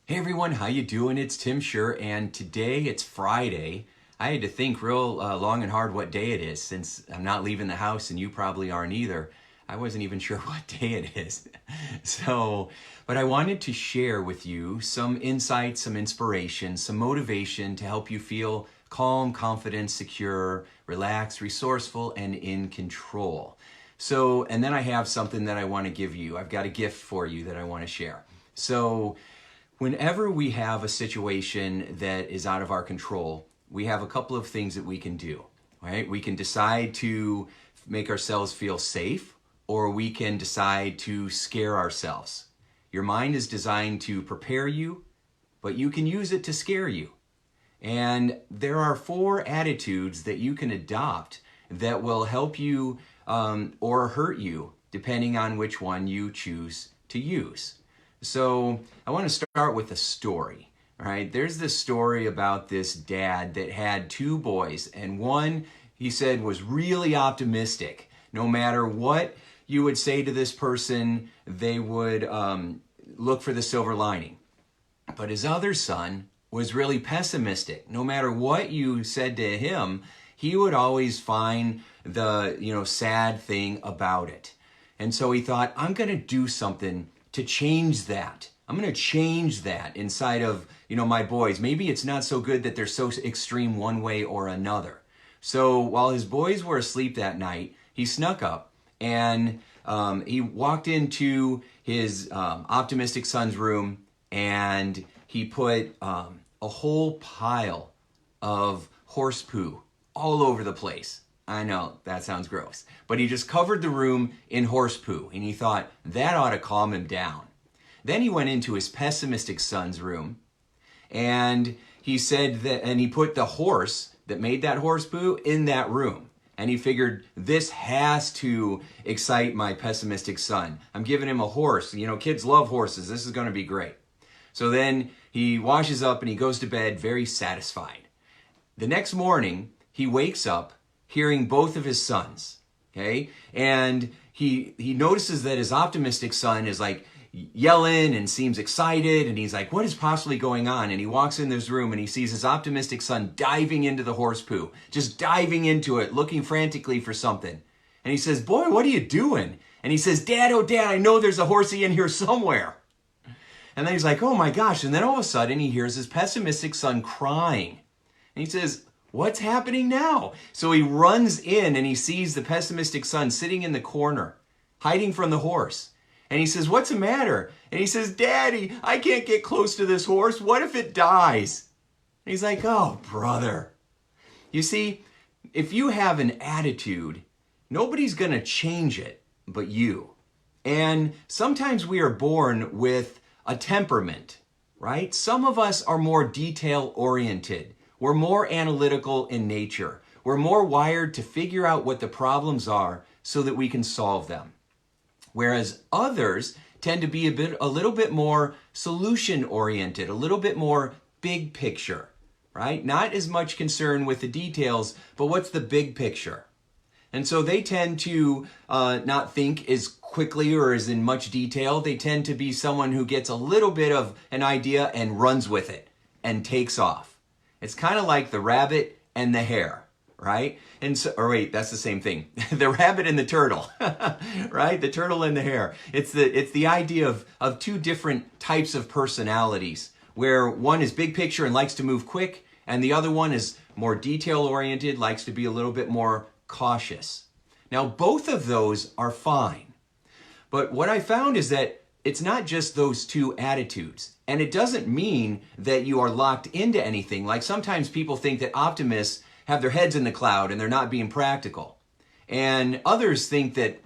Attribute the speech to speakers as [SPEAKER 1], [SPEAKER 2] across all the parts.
[SPEAKER 1] Hey everyone, how you doing? It's Tim Shurr, and today it's Friday. I had to think real long and hard what day it is since I'm not leaving the house and you probably aren't either. I wasn't even sure what day it is. But I wanted to share with you some insights, some inspiration, some motivation to help you feel calm, confident, secure, relaxed, resourceful, and in control. And then I have something that I want to give you. I've got a gift for you that I want to share. Whenever we have a situation that is out of our control, we have a couple of things that we can do, right? We can decide to make ourselves feel safe, or we can decide to scare ourselves. Your mind is designed to prepare you, but you can use it to scare you. And there are 4 attitudes that you can adopt that will help you or hurt you, depending on which one you choose to use. So I want to start with a story, right? There's this story about this dad that had 2 boys, and one, he said, was really optimistic. No matter what you would say to this person, they would look for the silver lining. But his other son was really pessimistic. No matter what you said to him, he would always find the, sad thing about it. And so he thought, I'm going to do something to change that. I'm going to change that inside of, my boys. Maybe it's not so good that they're so extreme one way or another. So while his boys were asleep that night, he snuck up and he walked into his optimistic son's room, and he put a whole pile of horse poo all over the place. I know, that sounds gross. But he just covered the room in horse poo, and he thought, that ought to calm him down. Then he went into his pessimistic son's room, and he said that, and he put the horse that made that horse poo in that room. And he figured, this has to excite my pessimistic son. I'm giving him a horse. Kids love horses. This is going to be great. So then he washes up and he goes to bed very satisfied. The next morning, he wakes up hearing both of his sons, okay? And he notices that his optimistic son is like yelling and seems excited, and he's like, what is possibly going on? And he walks in this room and he sees his optimistic son diving into the horse poo, just diving into it, looking frantically for something. And he says, boy, what are you doing? And he says, Dad, oh Dad, I know there's a horsey in here somewhere. And then he's like, oh my gosh. And then all of a sudden he hears his pessimistic son crying. And he says, what's happening now? So he runs in and he sees the pessimistic son sitting in the corner, hiding from the horse. And he says, what's the matter? And he says, Daddy, I can't get close to this horse. What if it dies? And he's like, oh, brother. You see, if you have an attitude, nobody's going to change it but you. And sometimes we are born with a temperament, right? Some of us are more detail-oriented. We're more analytical in nature. We're more wired to figure out what the problems are so that we can solve them. Whereas others tend to be a little bit more solution-oriented, a little bit more big picture, right? Not as much concern with the details, but what's the big picture? And so they tend to not think as quickly or as in much detail. They tend to be someone who gets a little bit of an idea and runs with it and takes off. It's kind of like the rabbit and the hare, right? And so, or wait, that's the same thing. The rabbit and the turtle, right? The turtle and the hare. It's the idea of 2 different types of personalities, where one is big picture and likes to move quick, and the other one is more detail oriented, likes to be a little bit more cautious. Now, both of those are fine. But what I found is that it's not just those 2 attitudes. And it doesn't mean that you are locked into anything. Like sometimes people think that optimists have their heads in the cloud and they're not being practical. And others think that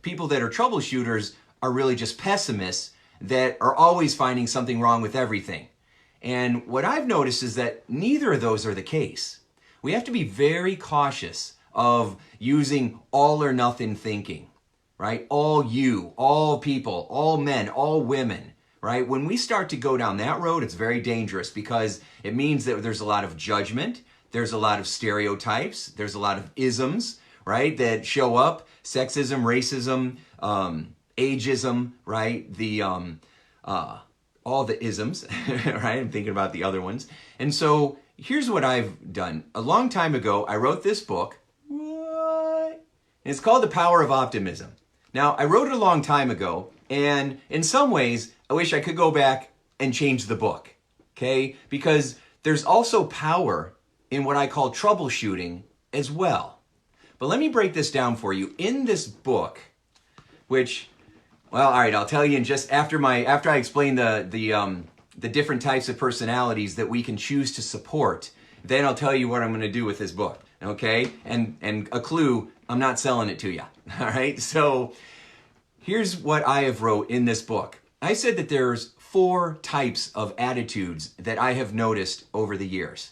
[SPEAKER 1] people that are troubleshooters are really just pessimists that are always finding something wrong with everything. And what I've noticed is that neither of those are the case. We have to be very cautious of using all or nothing thinking, right? All you, all people, all men, all women. Right? When we start to go down that road, it's very dangerous because it means that there's a lot of judgment, there's a lot of stereotypes, there's a lot of isms, right, that show up, sexism, racism, ageism, right, the all the isms, right? I'm thinking about the other ones. And so here's what I've done. A long time ago, I wrote this book. What? And it's called The Power of Optimism. Now, I wrote it a long time ago, and in some ways, I wish I could go back and change the book, okay? Because there's also power in what I call troubleshooting as well. But let me break this down for you. In this book, which, well, all right, I'll tell you in just after I explain the different types of personalities that we can choose to support, then I'll tell you what I'm going to do with this book, okay? And a clue, I'm not selling it to you, all right? So here's what I have wrote in this book. I said that there's 4 types of attitudes that I have noticed over the years.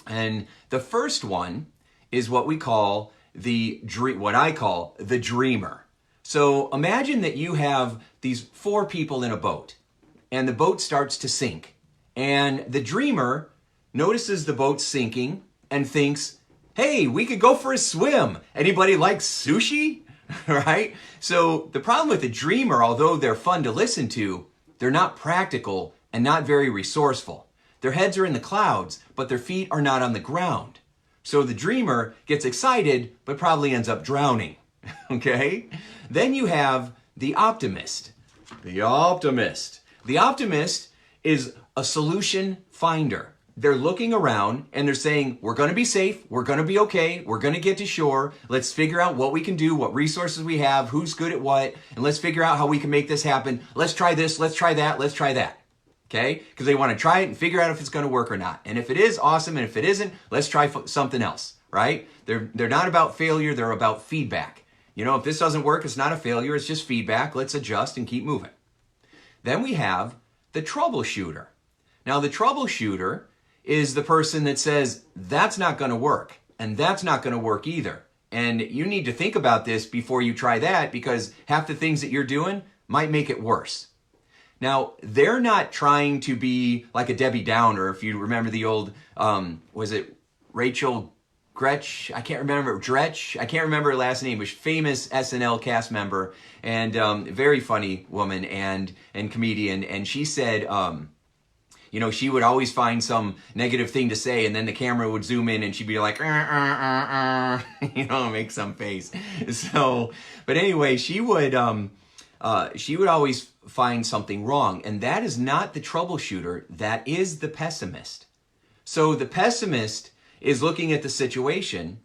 [SPEAKER 1] And the first one is what I call the dreamer. So imagine that you have these 4 people in a boat, and the boat starts to sink. And the dreamer notices the boat sinking and thinks, hey, we could go for a swim. Anybody like sushi? Right? So the problem with the dreamer, although they're fun to listen to, they're not practical and not very resourceful. Their heads are in the clouds, but their feet are not on the ground. So the dreamer gets excited, but probably ends up drowning. Okay? Then you have the optimist. The optimist is a solution finder. They're looking around and they're saying, we're going to be safe, we're going to be okay, we're going to get to shore, let's figure out what we can do, what resources we have, who's good at what, and let's figure out how we can make this happen. Let's try this, let's try that, let's try that. Okay? Because they want to try it and figure out if it's going to work or not. And if it is, awesome, and if it isn't, let's try something else, right? They're not about failure, they're about feedback. You know, if this doesn't work, it's not a failure, it's just feedback. Let's adjust and keep moving. Then we have the troubleshooter. Now, the troubleshooter is the person that says, that's not going to work, and that's not going to work either. And you need to think about this before you try that, because half the things that you're doing might make it worse. Now, they're not trying to be like a Debbie Downer. If you remember the old, was it Rachel Gretsch? I can't remember. Dretch? I can't remember her last name. But famous SNL cast member and very funny woman and comedian. And she said, you know, she would always find some negative thing to say, and then the camera would zoom in and she'd be like, you know, make some face. So, but anyway, she would always find something wrong, and that is not the troubleshooter, that is the pessimist. So the pessimist is looking at the situation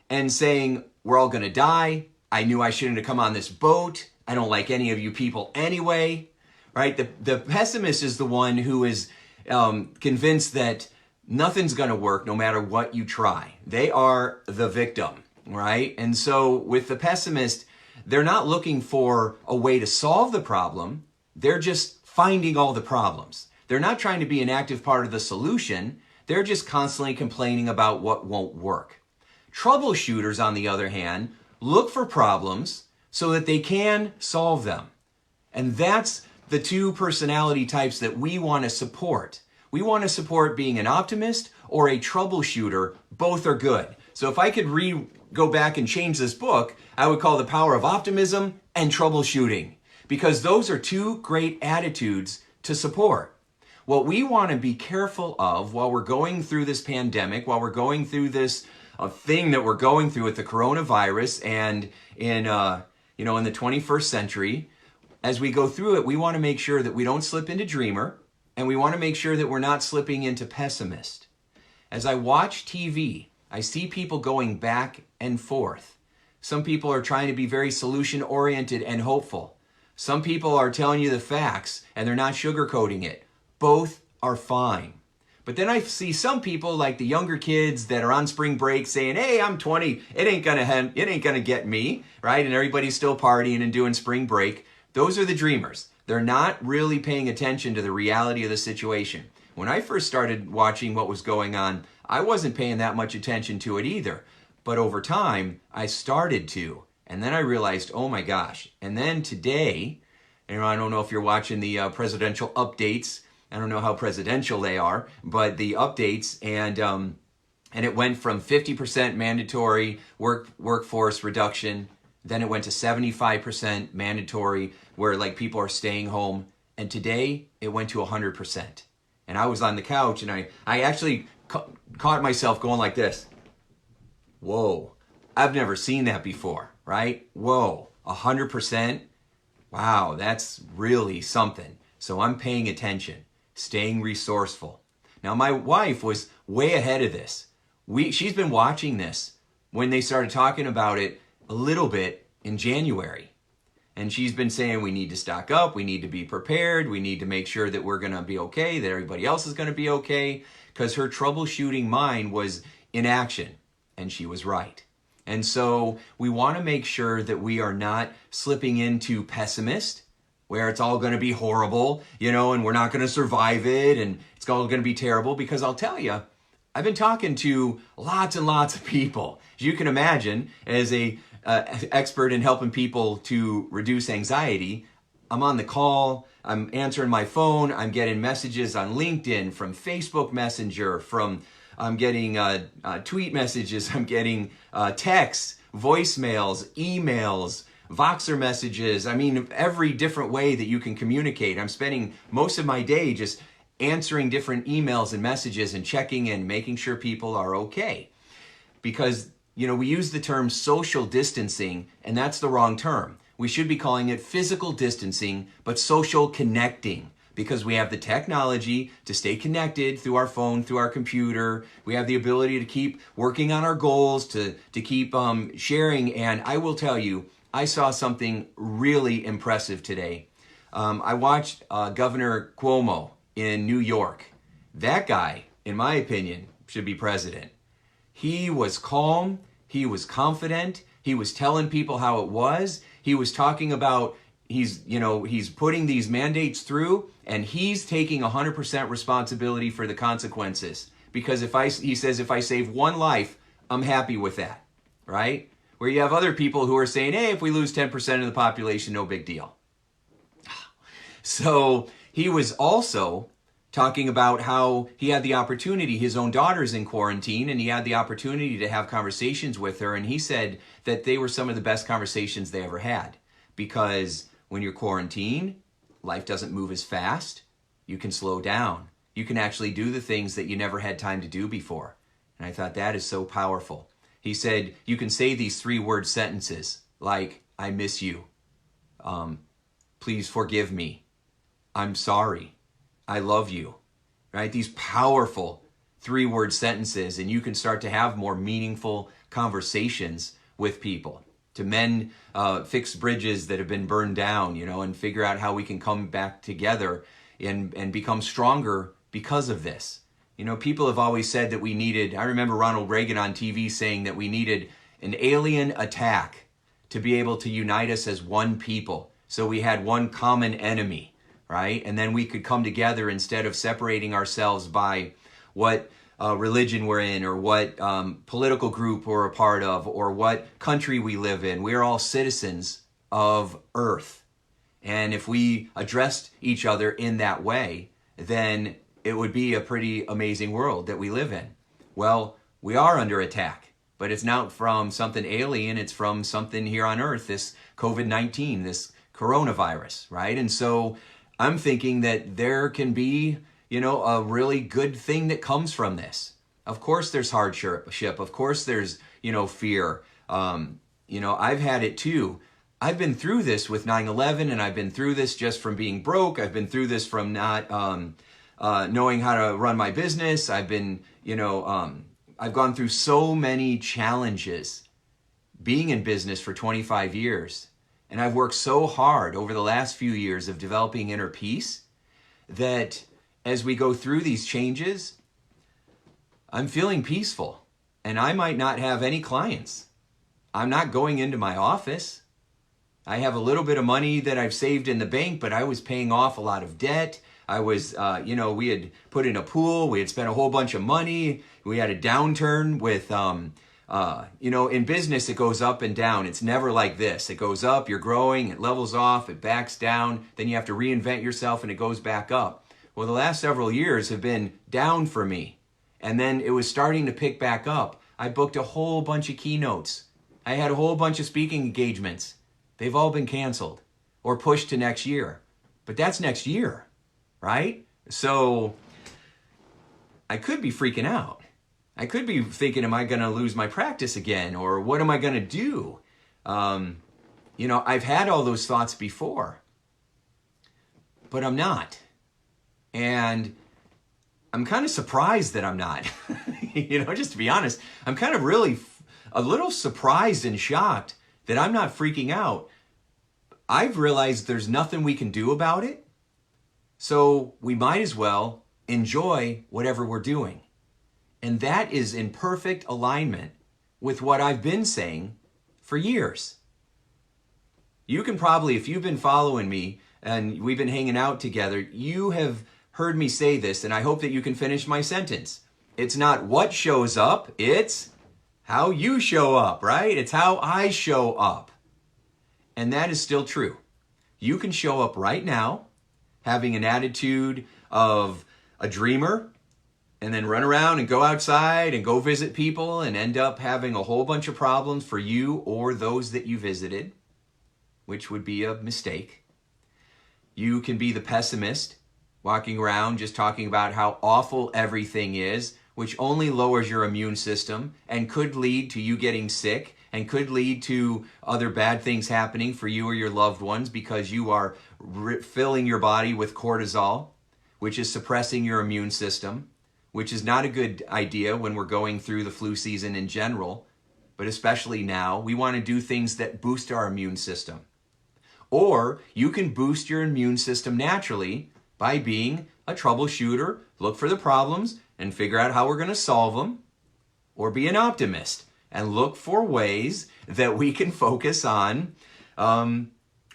[SPEAKER 1] and saying, we're all going to die. I knew I shouldn't have come on this boat. I don't like any of you people anyway, right? The pessimist is the one who is convinced that nothing's going to work no matter what you try. They are the victim, right? And so with the pessimist, they're not looking for a way to solve the problem. They're just finding all the problems. They're not trying to be an active part of the solution. They're just constantly complaining about what won't work. Troubleshooters, on the other hand, look for problems so that they can solve them. And that's the 2 personality types that we want to support. We want to support being an optimist or a troubleshooter. Both are good. So if I could go back and change this book, I would call The Power of Optimism and Troubleshooting, because those are 2 great attitudes to support. What we want to be careful of while we're going through this pandemic, while we're going through this thing that we're going through with the coronavirus and in the 21st century, as we go through it, we want to make sure that we don't slip into dreamer, and we want to make sure that we're not slipping into pessimist. As I watch TV, I see people going back and forth. Some people are trying to be very solution-oriented and hopeful. Some people are telling you the facts, and they're not sugarcoating it. Both are fine. But then I see some people, like the younger kids that are on spring break, saying, hey, I'm 20, it ain't gonna get me, right? And everybody's still partying and doing spring break. Those are the dreamers. They're not really paying attention to the reality of the situation. When I first started watching what was going on, I wasn't paying that much attention to it either. But over time, I started to. And then I realized, oh my gosh. And then today, and I don't know if you're watching the presidential updates. I don't know how presidential they are, but the updates, and it went from 50% mandatory workforce reduction. Then it went to 75% mandatory, where like people are staying home. And today it went to 100%. And I was on the couch and I actually caught myself going like this. Whoa, I've never seen that before, right? Whoa, 100%. Wow, that's really something. So I'm paying attention, staying resourceful. Now my wife was way ahead of this. She's been watching this when they started talking about it a little bit in January. And she's been saying we need to stock up, we need to be prepared, we need to make sure that we're going to be okay, that everybody else is going to be okay, because her troubleshooting mind was in action, and she was right. And so we want to make sure that we are not slipping into pessimist, where it's all going to be horrible, and we're not going to survive it, and it's all going to be terrible, because I'll tell you, I've been talking to lots and lots of people. As you can imagine, as a expert in helping people to reduce anxiety, I'm on the call, I'm answering my phone, I'm getting messages on LinkedIn, from Facebook Messenger, I'm getting tweet messages, I'm getting texts, voicemails, emails, Voxer messages. I mean, every different way that you can communicate. I'm spending most of my day just answering different emails and messages and checking in, making sure people are okay. Because, we use the term social distancing, and that's the wrong term. We should be calling it physical distancing, but social connecting, because we have the technology to stay connected through our phone, through our computer. We have the ability to keep working on our goals, to keep sharing. And I will tell you, I saw something really impressive today. I watched Governor Cuomo in New York. That guy, in my opinion, should be president. He was calm, he was confident, he was telling people how it was, he was talking about he's putting these mandates through, and he's taking 100% responsibility for the consequences. Because he says, if I save one life, I'm happy with that, right? Where you have other people who are saying, hey, if we lose 10% of the population, no big deal. So he was also talking about how he had the opportunity, his own daughter's in quarantine, and he had the opportunity to have conversations with her. And he said that they were some of the best conversations they ever had. Because when you're quarantined, life doesn't move as fast. You can slow down. You can actually do the things that you never had time to do before. And I thought that is so powerful. He said, you can say these 3-word sentences like, I miss you. Please forgive me. I'm sorry. I love you, right? These powerful 3-word sentences, and you can start to have more meaningful conversations with people to mend fix bridges that have been burned down, and figure out how we can come back together and become stronger because of this. People have always said that we needed, I remember Ronald Reagan on TV saying that we needed an alien attack to be able to unite us as one people. So we had one common enemy. Right? And then we could come together instead of separating ourselves by what religion we're in, or what political group we're a part of, or what country we live in. We're all citizens of Earth. And if we addressed each other in that way, then it would be a pretty amazing world that we live in. Well, we are under attack, but it's not from something alien. It's from something here on Earth, this COVID-19, this coronavirus, right? And so I'm thinking that there can be, a really good thing that comes from this. Of course there's hardship. Of course there's, fear. I've had it too. I've been through this with 9/11, and I've been through this just from being broke. I've been through this from not knowing how to run my business. I've been, I've gone through so many challenges being in business for 25 years. And I've worked so hard over the last few years of developing inner peace that as we go through these changes, I'm feeling peaceful. And I might not have any clients. I'm not going into my office. I have a little bit of money that I've saved in the bank, but I was paying off a lot of debt. I was, we had put in a pool. We had spent a whole bunch of money. We had a downturn with in business, it goes up and down. It's never like this. It goes up, you're growing, it levels off, it backs down, then you have to reinvent yourself and it goes back up. Well, the last several years have been down for me. And then it was starting to pick back up. I booked a whole bunch of keynotes. I had a whole bunch of speaking engagements. They've all been canceled or pushed to next year. but that's next year, right? So I could be freaking out. I could be thinking, am I going to lose my practice again? Or what am I going to do? I've had all those thoughts before, but I'm not. And I'm kind of surprised that I'm not. Just to be honest, I'm kind of really a little surprised and shocked that I'm not freaking out. I've realized there's nothing we can do about it. So we might as well enjoy whatever we're doing. And that is in perfect alignment with what I've been saying for years. You can probably, if you've been following me and we've been hanging out together, you have heard me say this, and I hope that you can finish my sentence. It's not what shows up, it's how you show up, right? It's how I show up. And that is still true. You can show up right now having an attitude of a dreamer and then run around and go outside and go visit people and end up having a whole bunch of problems for you or those that you visited, which would be a mistake. You can be the pessimist, walking around just talking about how awful everything is, which only lowers your immune system and could lead to you getting sick and could lead to other bad things happening for you or your loved ones because you are filling your body with cortisol, which is suppressing your immune system, which is not a good idea when we're going through the flu season in general, but especially now. We want to do things that boost our immune system. Or you can boost your immune system naturally by being a troubleshooter, look for the problems and figure out how we're going to solve them, or be an optimist and look for ways that we can focus on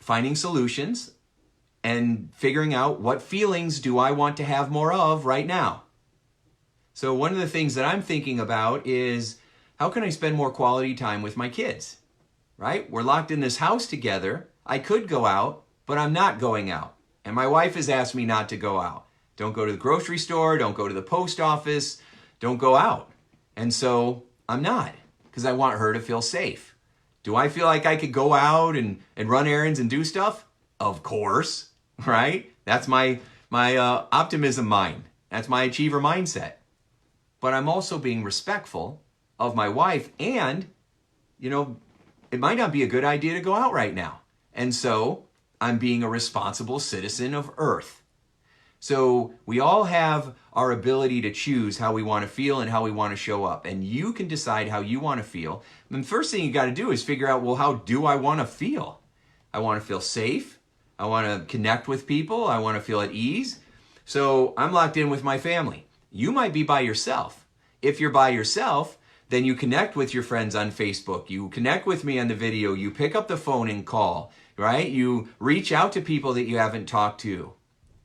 [SPEAKER 1] finding solutions and figuring out what feelings do I want to have more of right now. So one of the things that I'm thinking about is how can I spend more quality time with my kids, right? We're locked in this house together. I could go out, but I'm not going out. And my wife has asked me not to go out. Don't go to the grocery store, don't go to the post office, don't go out. And so I'm not, because I want her to feel safe. Do I feel like I could go out and run errands and do stuff? Of course, right? That's my optimism mind. That's my achiever mindset. But I'm also being respectful of my wife, and, it might not be a good idea to go out right now. And so I'm being a responsible citizen of Earth. So we all have our ability to choose how we want to feel and how we want to show up. And you can decide how you want to feel. And the first thing you got to do is figure out, well, how do I want to feel? I want to feel safe. I want to connect with people. I want to feel at ease. So I'm locked in with my family. You might be by yourself. If you're by yourself, then you connect with your friends on Facebook. You connect with me on the video. You pick up the phone and call, right? You reach out to people that you haven't talked to.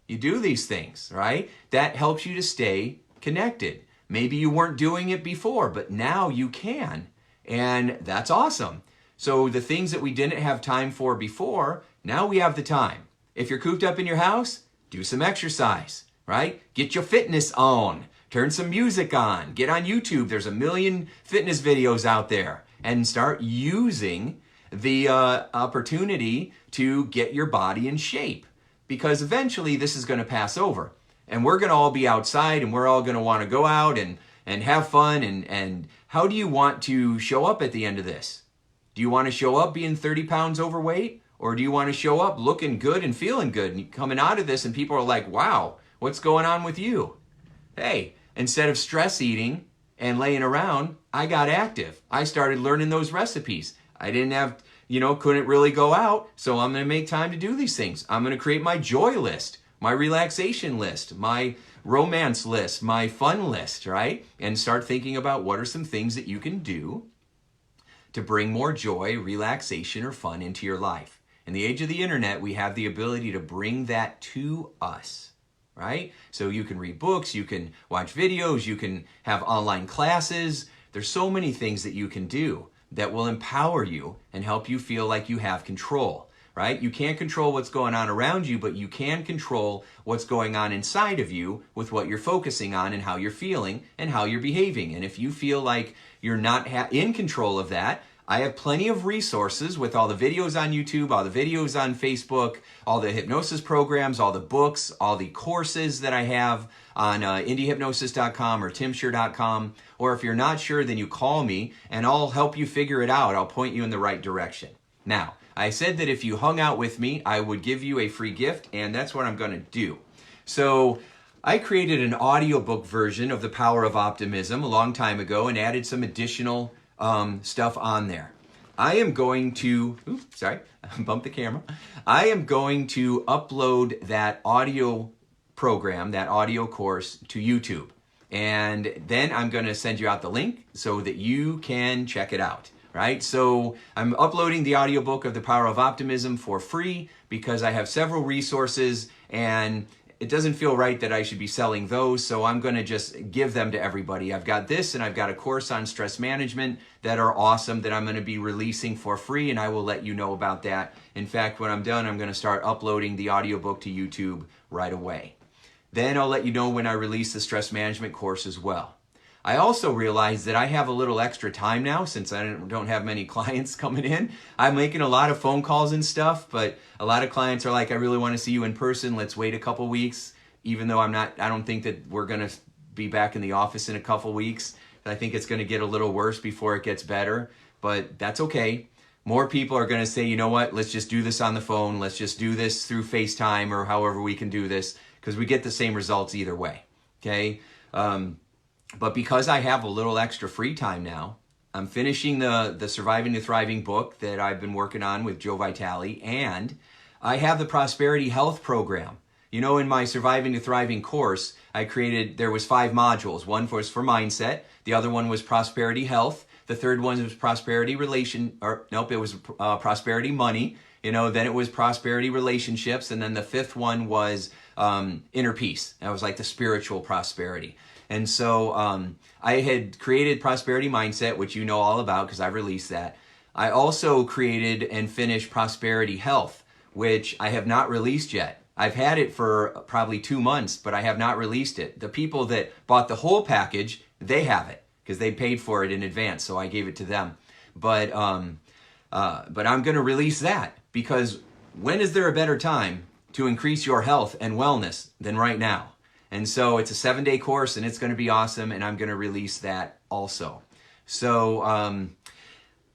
[SPEAKER 1] You do these things, right? That helps you to stay connected. Maybe you weren't doing it before, but now you can. And that's awesome. So the things that we didn't have time for before, now we have the time. If you're cooped up in your house, do some exercise, right? Get your fitness on. Turn some music on. Get on YouTube. There's a million fitness videos out there. And start using the opportunity to get your body in shape. Because eventually this is going to pass over. And we're going to all be outside and we're all going to want to go out and have fun. And how do you want to show up at the end of this? Do you want to show up being 30 pounds overweight? Or do you want to show up looking good and feeling good and coming out of this and people are like, wow, what's going on with you? Hey, instead of stress eating and laying around, I got active. I started learning those recipes. I didn't have, couldn't really go out. So I'm going to make time to do these things. I'm going to create my joy list, my relaxation list, my romance list, my fun list, right? And start thinking about what are some things that you can do to bring more joy, relaxation, or fun into your life. In the age of the internet, we have the ability to bring that to us, right? So you can read books, you can watch videos, you can have online classes. There's so many things that you can do that will empower you and help you feel like you have control, right? You can't control what's going on around you, but you can control what's going on inside of you with what you're focusing on and how you're feeling and how you're behaving. And if you feel like you're not in control of that, I have plenty of resources with all the videos on YouTube, all the videos on Facebook, all the hypnosis programs, all the books, all the courses that I have on indiehypnosis.com or timshurr.com. Or if you're not sure, then you call me and I'll help you figure it out. I'll point you in the right direction. Now, I said that if you hung out with me, I would give you a free gift, and that's what I'm going to do. So I created an audiobook version of The Power of Optimism a long time ago and added some additional stuff on there. I am going to, bumped the camera. I am going to upload that audio program, that audio course to YouTube. And then I'm going to send you out the link so that you can check it out. Right? So I'm uploading the audiobook of The Power of Optimism for free because I have several resources and it doesn't feel right that I should be selling those, so I'm going to just give them to everybody. I've got this and I've got a course on stress management that are awesome that I'm going to be releasing for free, and I will let you know about that. In fact, when I'm done, I'm going to start uploading the audiobook to YouTube right away. Then I'll let you know when I release the stress management course as well. I also realized that I have a little extra time now since I don't have many clients coming in. I'm making a lot of phone calls and stuff, but a lot of clients are like, I really want to see you in person. Let's wait a couple weeks, even though I don't think that we're going to be back in the office in a couple weeks. I think it's going to get a little worse before it gets better, but that's okay. More people are going to say, you know what, let's just do this on the phone. Let's just do this through FaceTime or however we can do this, because we get the same results either way, okay? But because I have a little extra free time now, I'm finishing the Surviving to Thriving book that I've been working on with Joe Vitale, and I have the Prosperity Health program. You know, in my Surviving to Thriving course, there was 5 modules. One was for mindset, the other one was Prosperity Health, the third one was Prosperity Prosperity Money, you know, then it was Prosperity Relationships, and then the 5th one was Inner Peace. That was like the spiritual prosperity. And so I had created Prosperity Mindset, which you know all about because I've released that. I also created and finished Prosperity Health, which I have not released yet. I've had it for probably 2 months, but I have not released it. The people that bought the whole package, they have it because they paid for it in advance, so I gave it to them. But I'm going to release that because when is there a better time to increase your health and wellness than right now? And so it's a 7-day course and it's going to be awesome, and I'm going to release that also. So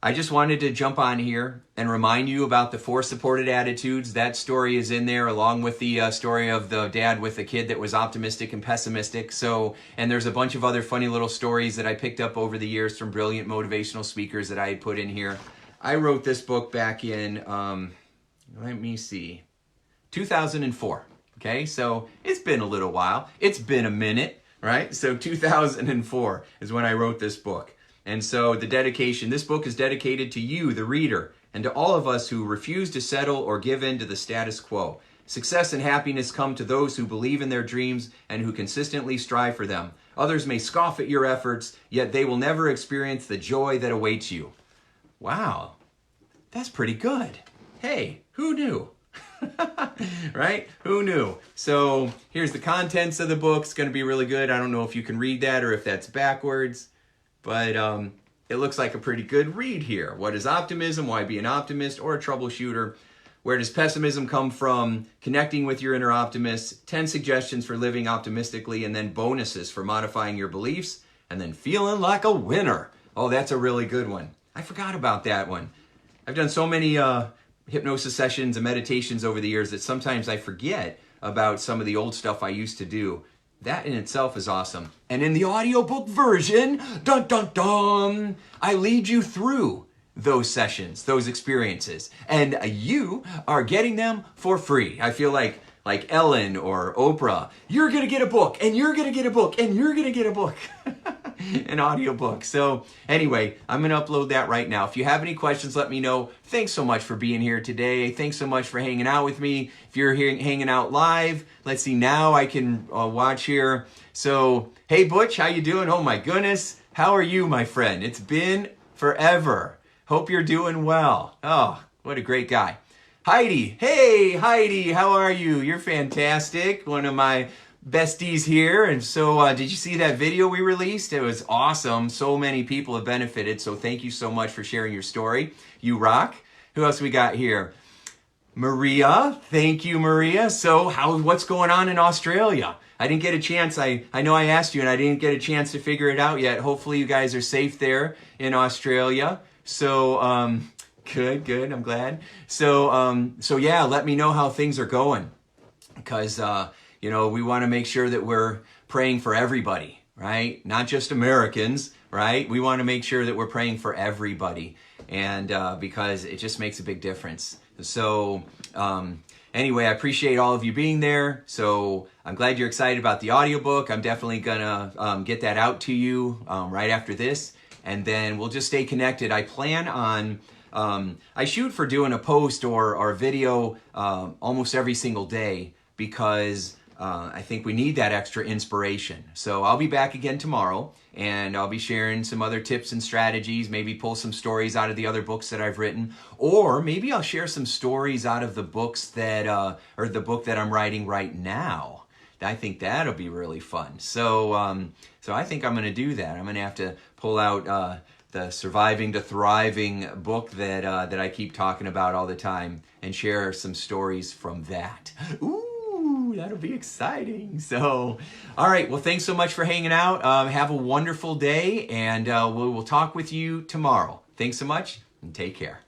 [SPEAKER 1] I just wanted to jump on here and remind you about the 4 supported attitudes. That story is in there along with the story of the dad with the kid that was optimistic and pessimistic. So, and there's a bunch of other funny little stories that I picked up over the years from brilliant motivational speakers that I had put in here. I wrote this book back in, 2004. Okay, so it's been a little while. It's been a minute, right? So 2004 is when I wrote this book. And so this book is dedicated to you, the reader, and to all of us who refuse to settle or give in to the status quo. Success and happiness come to those who believe in their dreams and who consistently strive for them. Others may scoff at your efforts, yet they will never experience the joy that awaits you. Wow, that's pretty good. Hey, who knew? Right? Who knew? So here's the contents of the book. It's going to be really good. I don't know if you can read that or if that's backwards, but it looks like a pretty good read here. What is optimism? Why be an optimist or a troubleshooter? Where does pessimism come from? Connecting with your inner optimist. 10 suggestions for living optimistically, and then bonuses for modifying your beliefs, and then feeling like a winner. Oh, that's a really good one. I forgot about that one. I've done so many hypnosis sessions and meditations over the years that sometimes I forget about some of the old stuff I used to do. That in itself is awesome. And in the audiobook version, dun dun dun, I lead you through those sessions, those experiences, and you are getting them for free. I feel like Ellen or Oprah, you're gonna get a book, and you're gonna get a book, and you're gonna get a book. An audiobook. So anyway, I'm going to upload that right now. If you have any questions, let me know. Thanks so much for being here today. Thanks so much for hanging out with me. If you're here hanging out live, let's see, now I can watch here. So, hey Butch, how you doing? Oh my goodness. How are you, my friend? It's been forever. Hope you're doing well. Oh, what a great guy. Heidi. Hey, Heidi, how are you? You're fantastic. One of my besties here. And so did you see that video we released? It was awesome. So many people have benefited. So thank you so much for sharing your story. You rock. Who else we got here? Maria. Thank you, Maria. So what's going on in Australia? I didn't get a chance. I know I asked you and I didn't get a chance to figure it out yet. Hopefully you guys are safe there in Australia. So good. I'm glad. So yeah, let me know how things are going, because we want to make sure that we're praying for everybody, right? Not just Americans, right? We want to make sure that we're praying for everybody, and because it just makes a big difference. So anyway, I appreciate all of you being there. So I'm glad you're excited about the audiobook. I'm definitely gonna get that out to you right after this, and then we'll just stay connected. I plan on I shoot for doing a post or a video almost every single day, because I think we need that extra inspiration. So I'll be back again tomorrow, and I'll be sharing some other tips and strategies, maybe pull some stories out of the other books that I've written, or maybe I'll share some stories out of the books that, or the book that I'm writing right now. I think that'll be really fun. So, so I think I'm going to do that. I'm going to have to pull out the Surviving to Thriving book that I keep talking about all the time, and share some stories from that. Ooh, that'll be exciting. So, all right. Well, thanks so much for hanging out. Have a wonderful day, and we'll talk with you tomorrow. Thanks so much, and take care.